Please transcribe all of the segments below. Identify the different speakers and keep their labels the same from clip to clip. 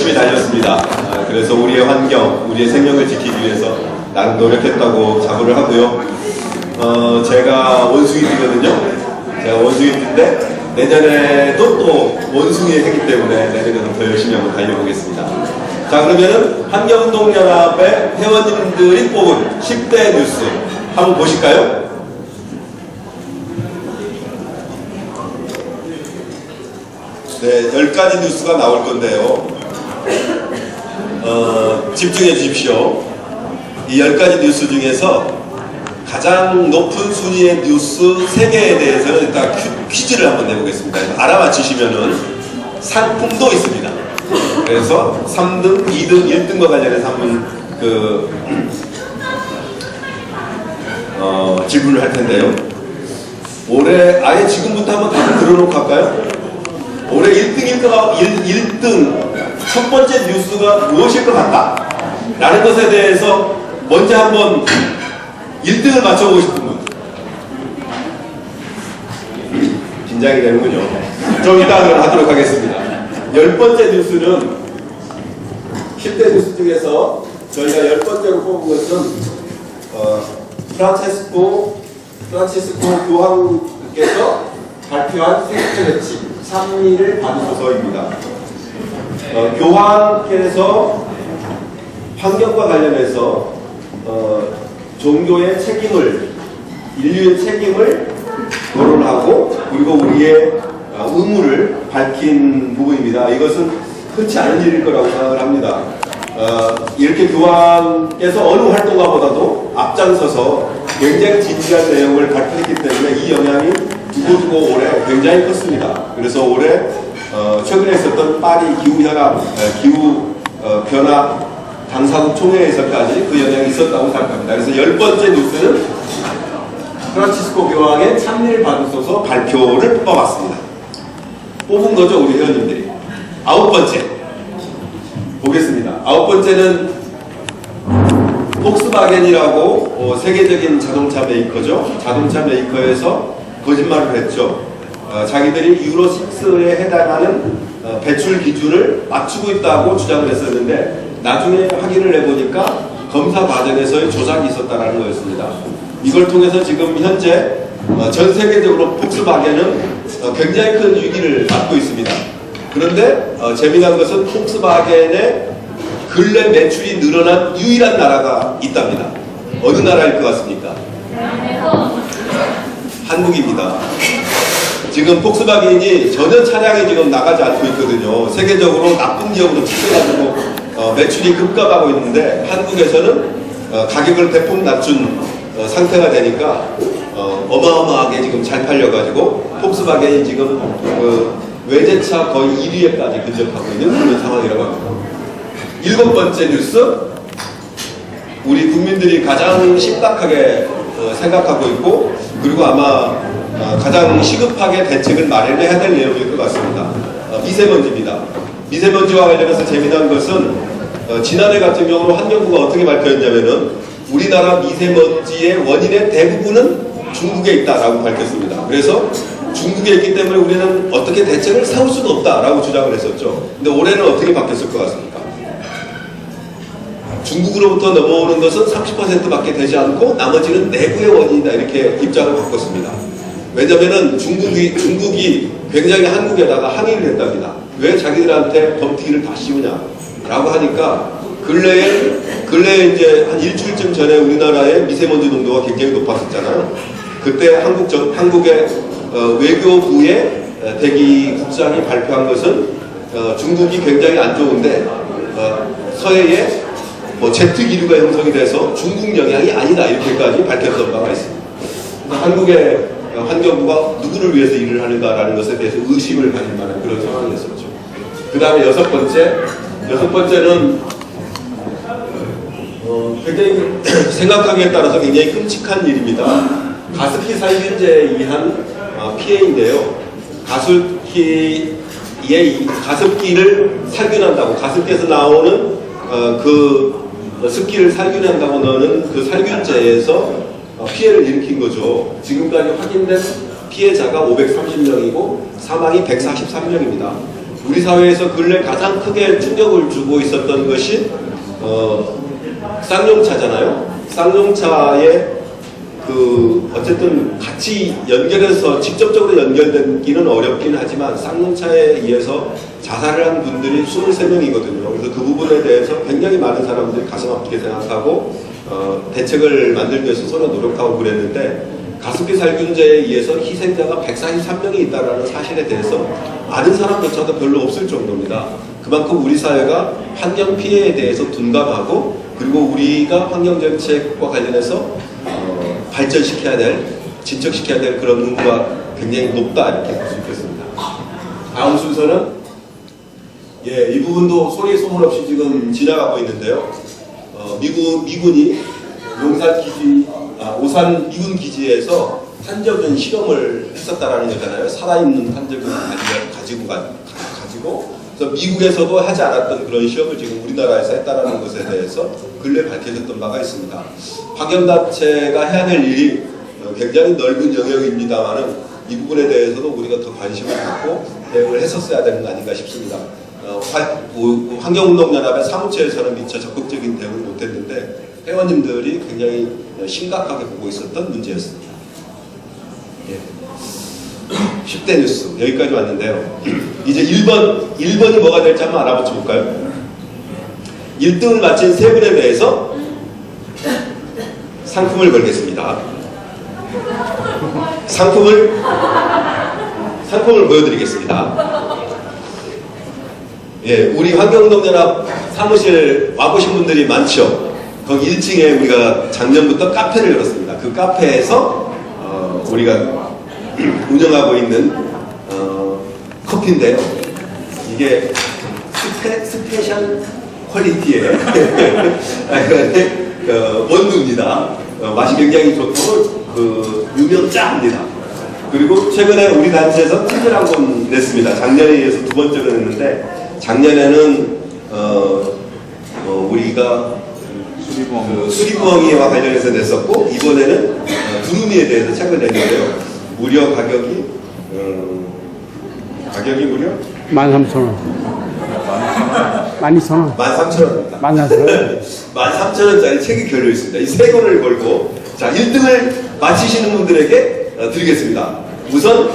Speaker 1: 열심히 다녔습니다. 그래서 우리의 환경, 우리의 생명을 지키기 위해서 나름 노력했다고 자부를 하고요. 제가 원숭이띠거든요. 제가 원숭이띠인데 내년에도 또 원숭이의 해기 때문에 내년에도 더 열심히 한번 달려보겠습니다. 자, 그러면은 환경운동연합의 회원님들이 뽑은 10대 뉴스 한번 보실까요? 네, 10가지 뉴스가 나올 건데요. 집중해 주십시오. 이 10가지 뉴스 중에서 가장 높은 순위의 뉴스 3개에 대해서는 일단 퀴즈를 한번 내보겠습니다. 알아맞히시면은 상품도 있습니다. 그래서 3등, 2등, 1등과 관련해서 한번 질문을 할 텐데요. 올해 아예 지금부터 한번 다 들어놓고 할까요? 올해 1등 첫 번째 뉴스가 무엇일 것 같다? 라는 것에 대해서 먼저 한번 1등을 맞춰보고 싶은 분. 긴장이 되는군요. 좀 이따 하도록 하겠습니다. 10번째 뉴스는 10대 뉴스 중에서 저희가 10번째로 뽑은 것은 프란체스코 교황께서 발표한 세계적 가치 3위를 받으셔서입니다. 교황께서 환경과 관련해서 종교의 책임을, 인류의 책임을 거론하고 그리고 우리의 의무를 밝힌 부분입니다. 이것은 흔치 않은 일일 거라고 생각을 합니다. 이렇게 교황께서 어느 활동가보다도 앞장서서 굉장히 진지한 내용을 발표했기 때문에 이 영향이 두고두고 올해 굉장히 컸습니다. 그래서 올해 최근에 있었던 파리 기후변화 당사국 총회에서까지 그 영향이 있었다고 생각합니다. 그래서 10번째 뉴스는 프란치스코 교황의 찬미를 받으셔서 발표를 뽑아봤습니다. 뽑은 거죠, 우리 회원님들이. 9번째 보겠습니다. 9번째는 폭스바겐이라고 세계적인 자동차 메이커죠. 자동차 메이커에서 거짓말을 했죠. 자기들이 유로 6에 해당하는 배출 기준을 맞추고 있다고 주장을 했었는데 나중에 확인을 해보니까 검사 과정에서의 조작이 있었다는 거였습니다. 이걸 통해서 지금 현재 전 세계적으로 폭스바겐은 굉장히 큰 위기를 맞고 있습니다. 그런데 재미난 것은 폭스바겐의 근래 매출이 늘어난 유일한 나라가 있답니다. 어느 나라일 것 같습니까? 한국입니다. 지금 폭스바겐이 전혀 차량이 지금 나가지 않고 있거든요. 세계적으로 나쁜 기업으로 찍혀가지고 매출이 급감하고 있는데 한국에서는 가격을 대폭 낮춘 상태가 되니까 어마어마하게 지금 잘 팔려가지고 폭스바겐이 지금 외제차 거의 1위에까지 근접하고 있는 그런 상황이라고 합니다. 7번째 뉴스, 우리 국민들이 가장 심각하게 생각하고 있고 그리고 아마 가장 시급하게 대책을 마련해야 될 내용일 것 같습니다. 미세먼지입니다. 미세먼지와 관련해서 재미난 것은 지난해 같은 경우로 환경부가 어떻게 발표했냐면은 우리나라 미세먼지의 원인의 대부분은 중국에 있다라고 밝혔습니다. 그래서 중국에 있기 때문에 우리는 어떻게 대책을 세울 수도 없다라고 주장을 했었죠. 근데 올해는 어떻게 바뀌었을 것 같습니까? 중국으로부터 넘어오는 것은 30%밖에 되지 않고 나머지는 내부의 원인이다 이렇게 입장을 바꿨습니다. 왜냐면은 중국이 굉장히 한국에다가 항의를 했답니다. 왜 자기들한테 범튀기를 다 씌우냐라고 하니까 근래에 이제 한 일주일쯤 전에 우리나라의 미세먼지 농도가 굉장히 높았었잖아요. 그때 한국의 외교부의 대기국장이 발표한 것은 중국이 굉장히 안 좋은데 서해에 제트기류가 형성이 돼서 중국 영향이 아니다 이렇게까지 밝혔던 바가 있습니다. 한국의 환경부가 누구를 위해서 일을 하는가라는 것에 대해서 의심을 가질 만한 그런 상황이었었죠. 그 다음에 6번째는 굉장히 생각하기에 따라서 굉장히 끔찍한 일입니다. 가습기 살균제에 의한 피해인데요. 가습기를 살균한다고, 가습기에서 나오는 습기를 살균한다고 넣는 그 살균제에서 피해를 일으킨 거죠. 지금까지 확인된 피해자가 530명이고 사망이 143명입니다. 우리 사회에서 근래 가장 크게 충격을 주고 있었던 것이 쌍용차잖아요. 쌍용차에 어쨌든 같이 연결해서 직접적으로 연결되기는 어렵긴 하지만 쌍용차에 의해서 자살을 한 분들이 23명이거든요. 그래서 그 부분에 대해서 굉장히 많은 사람들이 가슴 아프게 생각하고 대책을 만들기 위해서 서로 노력하고 그랬는데 가습기 살균제에 의해서 희생자가 143명이 있다는 사실에 대해서 아는 사람조차도 별로 없을 정도입니다. 그만큼 우리 사회가 환경 피해에 대해서 둔감하고 그리고 우리가 환경정책과 관련해서 발전시켜야 될, 진척시켜야 될 그런 의무가 굉장히 높다 이렇게 볼 수 있겠습니다. 다음 순서는 이 부분도 소리 소문 없이 지금 지나가고 있는데요. 미군이 오산 미군 기지에서 탄저균 실험을 했었다라는 거잖아요. 살아있는 탄저균을 가지고 그래서 미국에서도 하지 않았던 그런 시험을 지금 우리나라에서 했다라는 것에 대해서 근래 밝혀졌던 바가 있습니다. 환경단체가 해야 될 일이 굉장히 넓은 영역입니다만은 이 부분에 대해서도 우리가 더 관심을 갖고 대응을 했었어야 되는 거 아닌가 싶습니다. 환경운동연합의 사무처에서는 미처 적극적인 대응을 못했는데 회원님들이 굉장히 심각하게 보고 있었던 문제였습니다. 10대 뉴스 여기까지 왔는데요. 이제 1번이 뭐가 될지 한번 알아보쳐 볼까요? 1등을 마친 세 분에 대해서 상품을 걸겠습니다. 상품을 보여드리겠습니다. 우리 환경운동연합 사무실 와보신 분들이 많죠. 거기 1층에 우리가 작년부터 카페를 열었습니다. 그 카페에서 우리가 운영하고 있는 커피인데요. 이게 스페셜 퀄리티의 원두입니다. 맛이 굉장히 좋고 유명짜입니다. 그리고 최근에 우리 단체에서 책을 한 권 냈습니다. 작년에 이어서 두 번째로 냈는데 작년에는 우리가 수리부엉이와 관련해서 냈었고 이번에는 두루미에 대해서 책을 냈는데요. 무려 가격이 무려
Speaker 2: 13,000원. 12,000원.
Speaker 1: 13,000원입니다.
Speaker 2: 14,000원.
Speaker 1: 13,000원짜리 책이 걸려 있습니다. 이 세 권을 걸고 자 1등을 마치시는 분들에게 드리겠습니다. 우선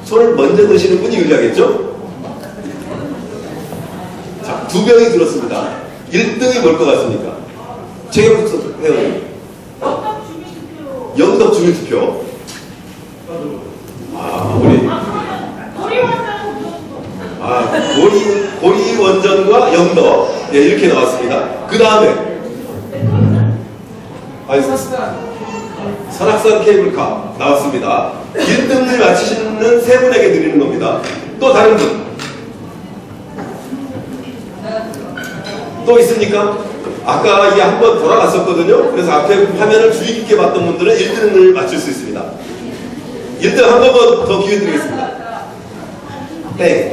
Speaker 1: 손을 먼저 드시는 분이 유리하겠죠? 자, 2명이 들었습니다. 1등이 뭘 것 같습니까? 최경숙 회원님. 영덕 주민투표. 고리 원전과 영덕 이렇게 나왔습니다. 그 다음에 설악산 케이블카 나왔습니다. 1등을 마치시는 세 분에게 드리는 겁니다. 또 다른 분 또 있습니까? 아까 이게 한번 돌아갔었거든요. 그래서 앞에 화면을 주의 깊게 봤던 분들은 1등을 맞출 수 있습니다. 1등 한 번만 더 기회 드리겠습니다. 네.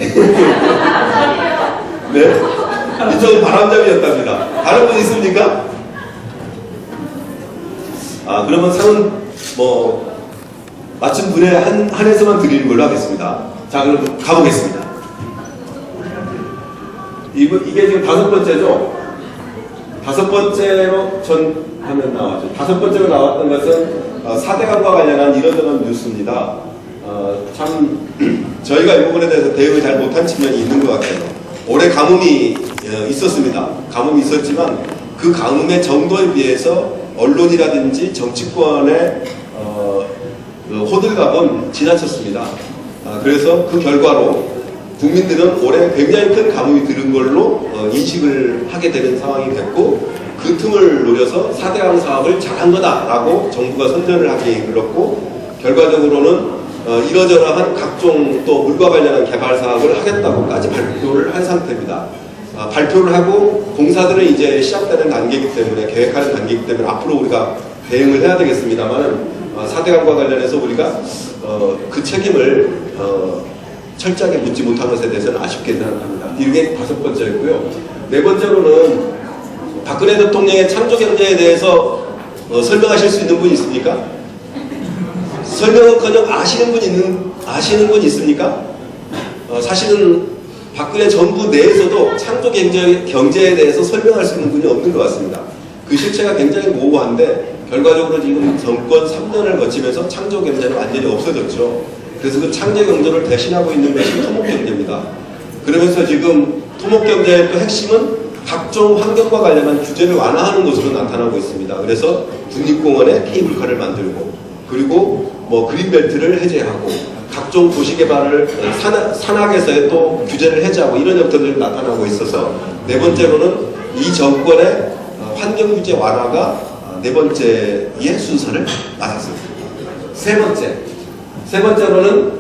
Speaker 1: 네? 이쪽은 바람잡이였답니다. 다른 분 있습니까? 그러면 상은 맞춘 분에 한해서만 드리는 걸로 하겠습니다. 자, 그럼 가보겠습니다. 이게 지금 5번째죠? 5번째로 전 화면 나왔죠. 5번째로 나왔던 것은 4대강과 관련한 이런저런 뉴스입니다. 참 저희가 이 부분에 대해서 대응을 잘 못한 측면이 있는 것 같아요. 올해 가뭄이 있었습니다. 가뭄이 있었지만 그 가뭄의 정도에 비해서 언론이라든지 정치권의 호들갑은 지나쳤습니다. 그래서 그 결과로 국민들은 올해 굉장히 큰 가뭄이 들은 걸로 인식을 하게 되는 상황이 됐고 그 틈을 노려서 4대강 사업을 잘한 거다라고 정부가 선전을 하기에 이르렀고 결과적으로는 이러저러한 각종 또 물과 관련한 개발 사업을 하겠다고까지 발표를 한 상태입니다. 발표를 하고 공사들은 이제 시작되는 단계이기 때문에 계획하는 단계이기 때문에 앞으로 우리가 대응을 해야 되겠습니다만 4대강과 관련해서 우리가 그 책임을 철저하게 묻지 못한 것에 대해서는 아쉽게 생각합니다. 이게 5번째였고요. 4번째로는 박근혜 대통령의 창조경제에 대해서 설명하실 수 있는 분 있습니까? 설명은커녕 아시는 분 있습니까? 사실은 박근혜 정부 내에서도 창조 경제에 대해서 설명할 수 있는 분이 없는 것 같습니다. 그 실체가 굉장히 모호한데 결과적으로 지금 정권 3년을 거치면서 창조 경제는 완전히 없어졌죠. 그래서 그 창조 경제를 대신하고 있는 것이 토목 경제입니다. 그러면서 지금 토목 경제의 또 핵심은 각종 환경과 관련한 규제를 완화하는 것으로 나타나고 있습니다. 그래서 국립공원에 케이블카를 만들고, 그리고 뭐 그린벨트를 해제하고, 각종 도시개발을 산악에서의 또 규제를 해제하고, 이런 형태들이 나타나고 있어서 네 번째로는 이 정권의 환경규제 완화가 네 번째의 순서를 맞았습니다. 세 번째로는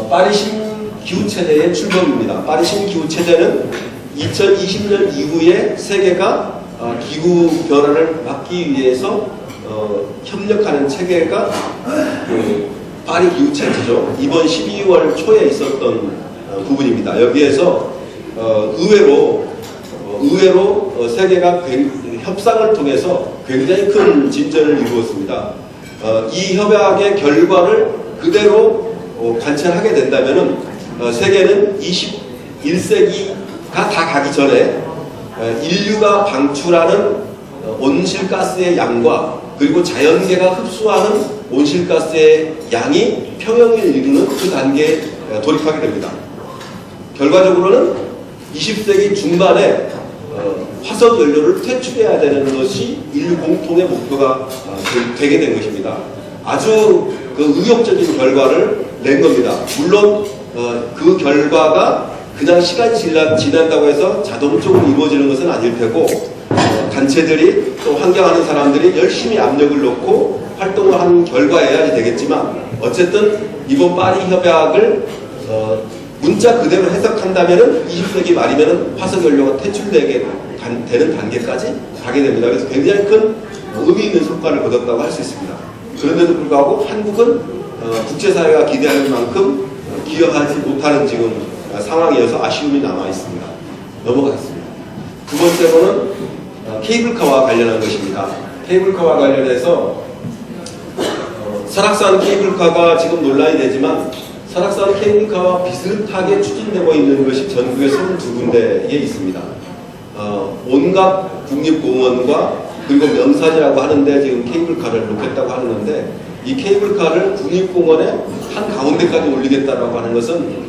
Speaker 1: 파리 신기후체제의 출범입니다. 파리 신기후체제는 2020년 이후에 세계가 기후 변화를 막기 위해서 협력하는 체계가 파리 기후체제죠. 이번 12월 초에 있었던 부분입니다. 여기에서 의외로 세계가 협상을 통해서 굉장히 큰 진전을 이루었습니다. 이 협약의 결과를 그대로 관찰하게 된다면 세계는 21세기가 다 가기 전에 인류가 방출하는 온실가스의 양과 그리고 자연계가 흡수하는 온실가스의 양이 평형을 이루는 그 단계에 돌입하게 됩니다. 결과적으로는 20세기 중반에 화석 연료를 퇴출해야 되는 것이 인류 공통의 목표가 되게 된 것입니다. 아주 의욕적인 결과를 낸 겁니다. 물론 그 결과가 그냥 시간이 지난다고 해서 자동적으로 이루어지는 것은 아닐 테고, 단체들이 또 환경하는 사람들이 열심히 압력을 넣고 활동을 하는 결과여야 되겠지만, 어쨌든 이번 파리 협약을 문자 그대로 해석한다면 20세기 말이면 화석연료가 퇴출되게 되는 단계까지 가게 됩니다. 그래서 굉장히 큰 의미 있는 성과를 거뒀다고 할 수 있습니다. 그런데도 불구하고 한국은 국제사회가 기대하는 만큼 기여하지 못하는 지금 상황이어서 아쉬움이 남아 있습니다. 넘어가겠습니다. 두 번째로는 케이블카와 관련한 것입니다. 케이블카와 관련해서 설악산 케이블카가 지금 논란이 되지만, 설악산 케이블카와 비슷하게 추진되고 있는 것이 전국에 32군데에 있습니다. 온갖 국립공원과 그리고 명산이라고 하는데 지금 케이블카를 놓겠다고 하는데, 이 케이블카를 국립공원의 한가운데까지 올리겠다라고 하는 것은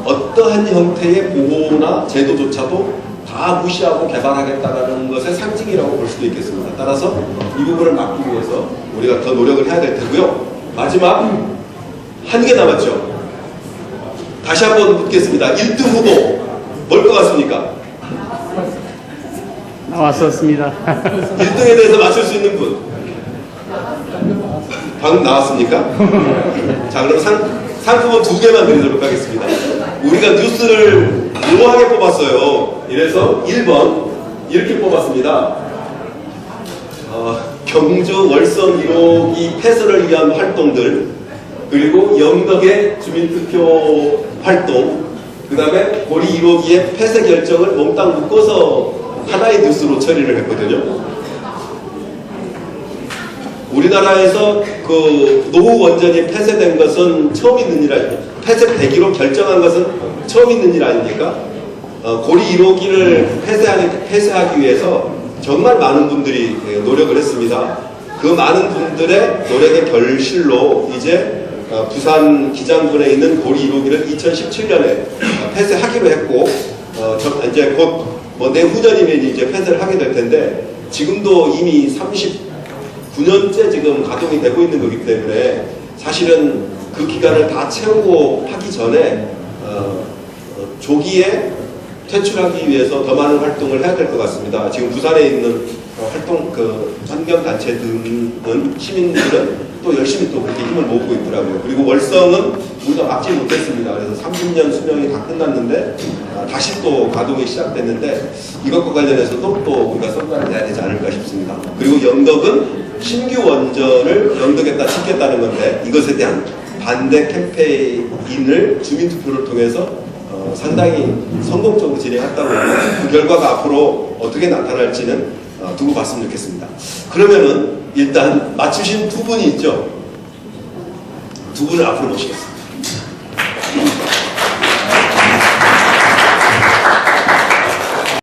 Speaker 1: 어떠한 형태의 보호나 제도조차도 다 무시하고 개발하겠다라는 것의 상징이라고 볼 수도 있겠습니다. 따라서 이 부분을 막기 위해서 우리가 더 노력을 해야 될 테고요. 마지막 한 개 남았죠. 다시 한번 묻겠습니다. 1등 후보 뭘 것 같습니까?
Speaker 2: 나왔었습니다.
Speaker 1: 1등에 대해서 맞출 수 있는 분? 방금 나왔습니까? 자, 그럼 상품은 2개만 드리도록 하겠습니다. 우리가 뉴스를 모호하게 뽑았어요. 이래서 1번 이렇게 뽑았습니다. 경주 월성 1호기 폐쇄를 위한 활동들, 그리고 영덕의 주민투표 활동, 그 다음에 고리 1호기의 폐쇄 결정을 몽땅 묶어서 하나의 뉴스로 처리를 했거든요. 우리나라에서 그 노후 원전이 폐쇄된 것은 처음 있는 일 아닙니까? 폐쇄되기로 결정한 것은 처음 있는 일 아닙니까? 고리 1호기를 폐쇄하기 위해서 정말 많은 분들이 노력을 했습니다. 그 많은 분들의 노력의 결실로 이제 부산 기장군에 있는 고리 1호기를 2017년에 폐쇄하기로 했고, 이제 곧 내후년이면 이제 폐쇄를 하게 될 텐데, 지금도 이미 39년째 지금 가동이 되고 있는 거기 때문에 사실은 그 기간을 다 채우고 하기 전에 조기에 퇴출하기 위해서 더 많은 활동을 해야 될 것 같습니다. 지금 부산에 있는 환경단체들은, 시민들은 또 열심히 또 그렇게 힘을 모으고 있더라고요. 그리고 월성은 우리가 막지 못했습니다. 그래서 30년 수명이 다 끝났는데 다시 또 가동이 시작됐는데, 이것과 관련해서도 또 우리가 성과를 내야 되지 않을까 싶습니다. 그리고 영덕은 신규 원전을 영덕에다 짓겠다는 건데, 이것에 대한 반대 캠페인을 주민투표를 통해서 상당히 성공적으로 진행했다고 합니다. 그 결과가 앞으로 어떻게 나타날지는 두고 봤으면 좋겠습니다. 그러면은 일단 맞추신 두 분이 있죠. 두 분을 앞으로 모시겠습니다.